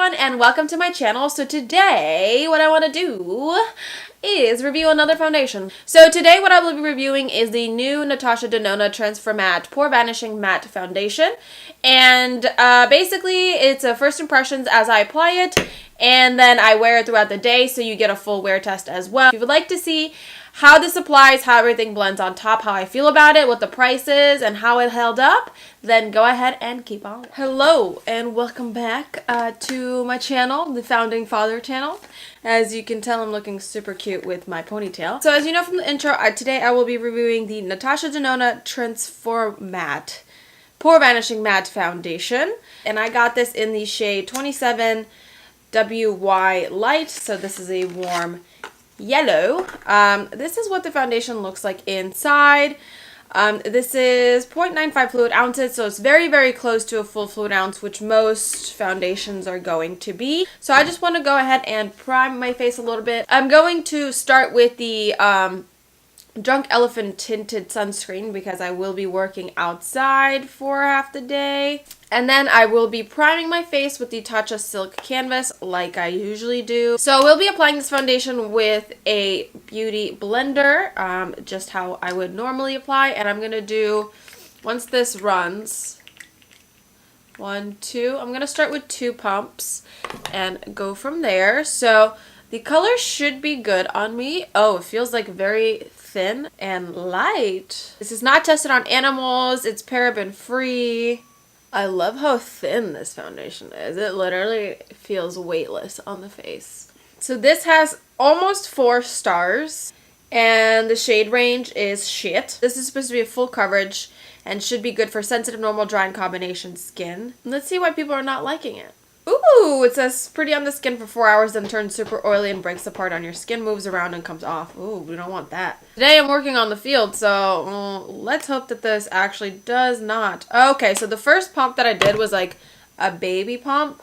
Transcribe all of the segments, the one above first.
everyone and welcome to my channel. So today what I want to do is review another foundation. So today what I will be reviewing is the new Natasha Denona Transformatte Pore Vanishing Matte Foundation. And basically it's a first impressions as I apply it, and then I wear it throughout the day, so you get a full wear test as well. If you would like to see how this applies, how everything blends on top, how I feel about it, what the price is, and how it held up, then go ahead and keep on. Hello and welcome back to my channel, the Founding Father channel. As you can tell, I'm looking super cute with my ponytail. So as you know from the intro, today I will be reviewing the Natasha Denona Transformatte Pore Vanishing Matte Foundation. And I got this in the shade 27 WY Light, so this is a warm yellow. This is what the foundation looks like inside. This is 0.95 fluid ounces, so it's very, very close to a full fluid ounce, which most foundations are going to be. So I just want to go ahead and prime my face a little bit. I'm going to start with the Drunk Elephant tinted sunscreen because I will be working outside for half the day. And then I will be priming my face with the Tatcha Silk Canvas like I usually do. So we'll be applying this foundation with a beauty blender, just how I would normally apply. And I'm going to do, once this runs, 1, 2, I'm going to start with 2 pumps and go from there. So the color should be good on me. Oh, it feels like very thin and light. This is not tested on animals. It's paraben free. I love how thin this foundation is. It literally feels weightless on the face. So this has almost 4 stars and the shade range is shit. This is supposed to be a full coverage and should be good for sensitive, normal, dry, and combination skin. Let's see why people are not liking it. Ooh, it says pretty on the skin for 4 hours, then turns super oily and breaks apart on your skin, moves around and comes off. Ooh, we don't want that. Today I'm working on the field, so let's hope that this actually does not. Okay, so the first pump that I did was like a baby pump.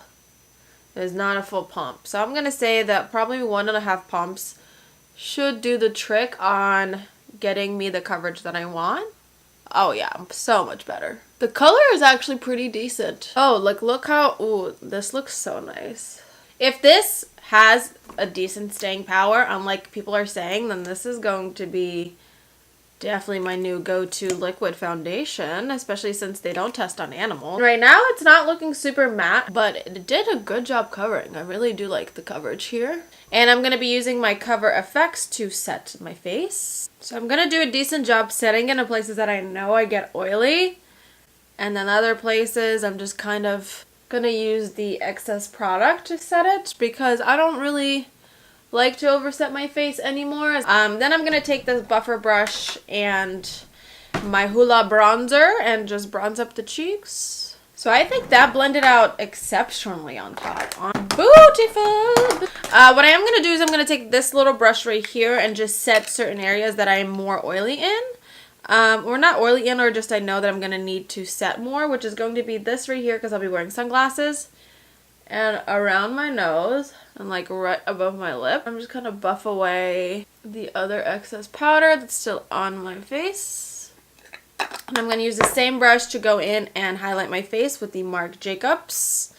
It is not a full pump. So I'm going to say that probably 1.5 pumps should do the trick on getting me the coverage that I want. Oh yeah, so much better. The color is actually pretty decent. Oh, like look how, ooh, this looks so nice. If this has a decent staying power, unlike people are saying, then this is going to be definitely my new go-to liquid foundation, especially since they don't test on animals. Right now it's not looking super matte, but it did a good job covering. I really do like the coverage here. And I'm going to be using my Cover FX to set my face. So I'm going to do a decent job setting it in places that I know I get oily. And then other places I'm just kind of going to use the excess product to set it because I don't really like to overset my face anymore. Then I'm going to take this buffer brush and my Hoola bronzer and just bronze up the cheeks. So I think that blended out exceptionally on top. Beautiful! What I am going to do is I'm going to take this little brush right here and just set certain areas that I am more oily in. Or not oily in, or just I know that I'm going to need to set more, which is going to be this right here because I'll be wearing sunglasses. And around my nose and like right above my lip. I'm just going to buff away the other excess powder that's still on my face. And I'm going to use the same brush to go in and highlight my face with the Marc Jacobs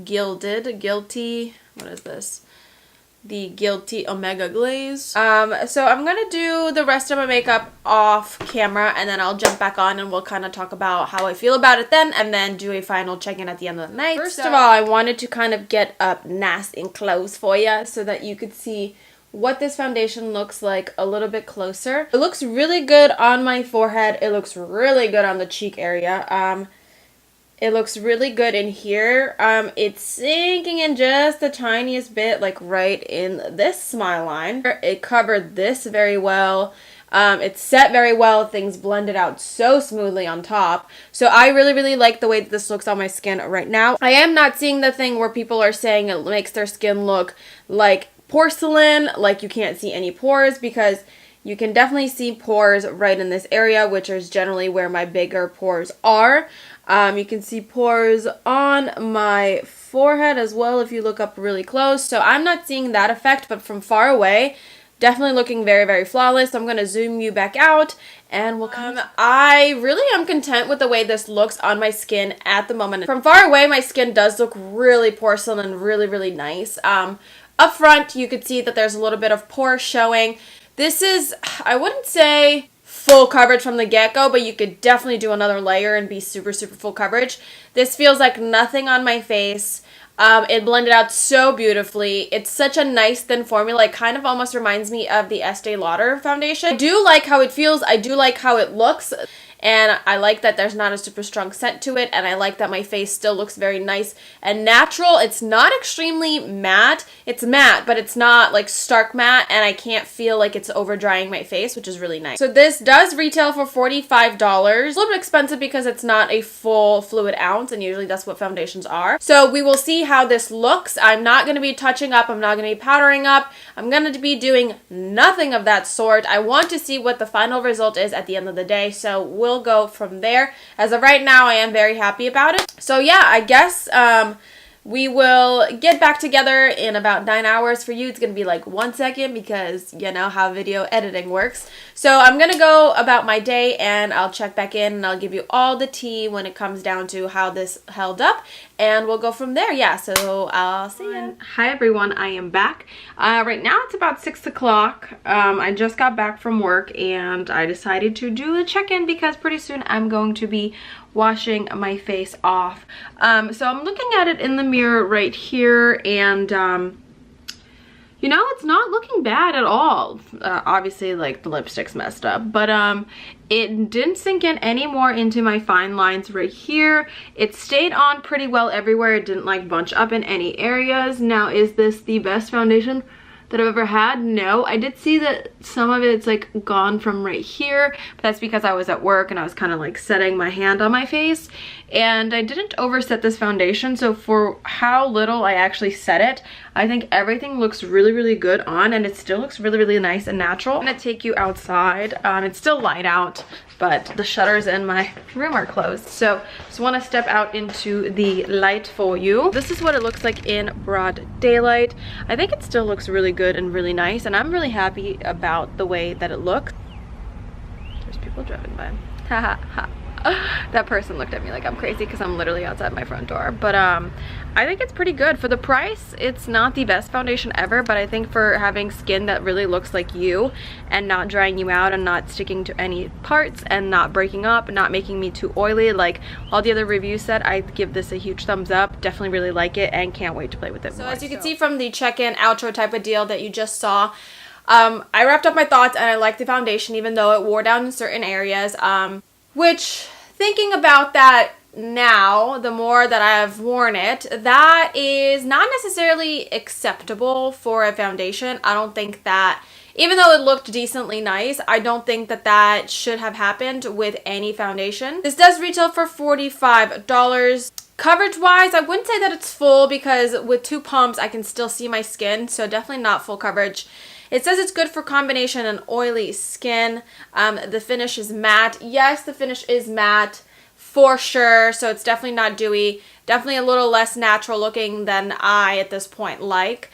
Guilty, what is this? The Guilty Omega Glaze. So I'm going to do the rest of my makeup off camera and then I'll jump back on and we'll kind of talk about how I feel about it then and then do a final check-in at the end of the night. First of all, I wanted to kind of get up nice and close for you so that you could see what this foundation looks like a little bit closer. It looks really good on my forehead. It looks really good on the cheek area. It looks really good in here. It's sinking in just the tiniest bit, like right in this smile line. It covered this very well. It's set very well. Things blended out so smoothly on top. So I really, really like the way that this looks on my skin right now. I am not seeing the thing where people are saying it makes their skin look like porcelain, like you can't see any pores, because you can definitely see pores right in this area, which is generally where my bigger pores are. You can see pores on my forehead as well if you look up really close. So I'm not seeing that effect, but from far away, Definitely looking very, very flawless. So I'm going to zoom you back out and we'll come. I really am content with the way this looks on my skin at the moment. From far away, my skin does look really porcelain and really, really nice. Up front, you could see that there's a little bit of pore showing. This is, I wouldn't say full coverage from the get-go, but you could definitely do another layer and be super, super full coverage. This feels like nothing on my face. It blended out so beautifully. It's such a nice thin formula. It kind of almost reminds me of the Estee Lauder foundation. I do like how it feels. I do like how it looks. And I like that there's not a super strong scent to it. And I like that my face still looks very nice and natural. It's not extremely matte. It's matte, but it's not like stark matte. And I can't feel like it's over drying my face, which is really nice. So this does retail for $45. A little bit expensive because it's not a full fluid ounce. And usually that's what foundations are. So we will see how this looks. I'm not going to be touching up. I'm not going to be powdering up. I'm going to be doing nothing of that sort. I want to see what the final result is at the end of the day. So we'll go from there. As of right now, I am very happy about it. So yeah, I guess we will get back together in about 9 hours. For you, it's going to be like 1 second because you know how video editing works. So I'm going to go about my day and I'll check back in and I'll give you all the tea when it comes down to how this held up. And we'll go from there. Yeah, so I'll see you. Hi everyone, I am back. Right now it's about 6 o'clock. I just got back from work and I decided to do a check-in because pretty soon I'm going to be washing my face off. So I'm looking at it in the mirror right here and you know, it's not looking bad at all. Obviously, like, the lipstick's messed up. But it didn't sink in any more into my fine lines right here. It stayed on pretty well everywhere. It didn't, like, bunch up in any areas. Now, is this the best foundation that I've ever had? No. I did see that some of it's, like, gone from right here. But that's because I was at work and I was kind of, like, setting my hand on my face. And I didn't overset this foundation, so for how little I actually set it, I think everything looks really, really good on, and it still looks really, really nice and natural. I'm gonna take you outside. It's still light out, but the shutters in my room are closed. So just wanna step out into the light for you. This is what it looks like in broad daylight. I think it still looks really good and really nice, and I'm really happy about the way that it looks. There's people driving by. Ha ha ha. That person looked at me like I'm crazy because I'm literally outside my front door. But I think it's pretty good. For the price, it's not the best foundation ever, but I think for having skin that really looks like you and not drying you out and not sticking to any parts and not breaking up and not making me too oily like all the other reviews said, I'd give this a huge thumbs up. Definitely really like it and can't wait to play with it more. So as you can see from the check-in outro type of deal that you just saw, I wrapped up my thoughts and I liked the foundation even though it wore down in certain areas. Which, thinking about that now, the more that I've worn it, that is not necessarily acceptable for a foundation. I don't think that, even though it looked decently nice, I don't think that that should have happened with any foundation. This does retail for $45. Coverage-wise, I wouldn't say that it's full because with 2 pumps, I can still see my skin, so definitely not full coverage. It says it's good for combination and oily skin. The finish is matte. Yes, the finish is matte for sure, so it's definitely not dewy. Definitely a little less natural looking than I, at this point, like.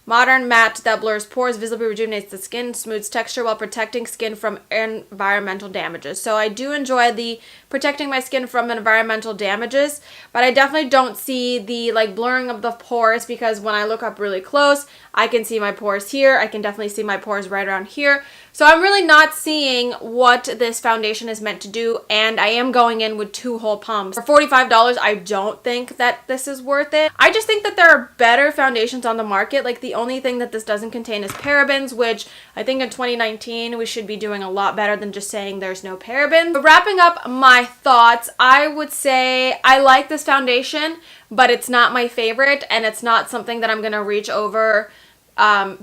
Modern matte that blurs pores, visibly rejuvenates the skin, smooths texture while protecting skin from environmental damages. So I do enjoy the protecting my skin from environmental damages, but I definitely don't see the like blurring of the pores because when I look up really close, I can see my pores here. I can definitely see my pores right around here. So I'm really not seeing what this foundation is meant to do, and I am going in with 2 whole pumps. For $45, I don't think that this is worth it. I just think that there are better foundations on the market. Like the only thing that this doesn't contain is parabens, which I think in 2019 we should be doing a lot better than just saying there's no parabens. But wrapping up my thoughts, I would say I like this foundation, but it's not my favorite, and it's not something that I'm gonna reach over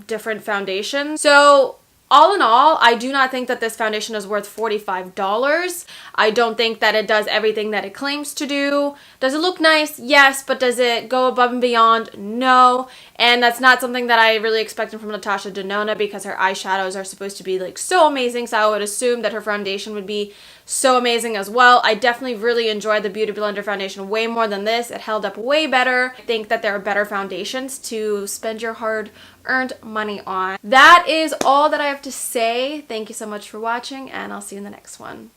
different foundations. So all in all, I do not think that this foundation is worth $45. I don't think that it does everything that it claims to do. Does it look nice? Yes, but does it go above and beyond? No. And that's not something that I really expected from Natasha Denona because her eyeshadows are supposed to be like so amazing, so I would assume that her foundation would be so amazing as well. I definitely really enjoyed the Beauty Blender foundation way more than this. It held up way better. I think that there are better foundations to spend your hard-earned money on. That is all that I have to say. Thank you so much for watching, and I'll see you in the next one.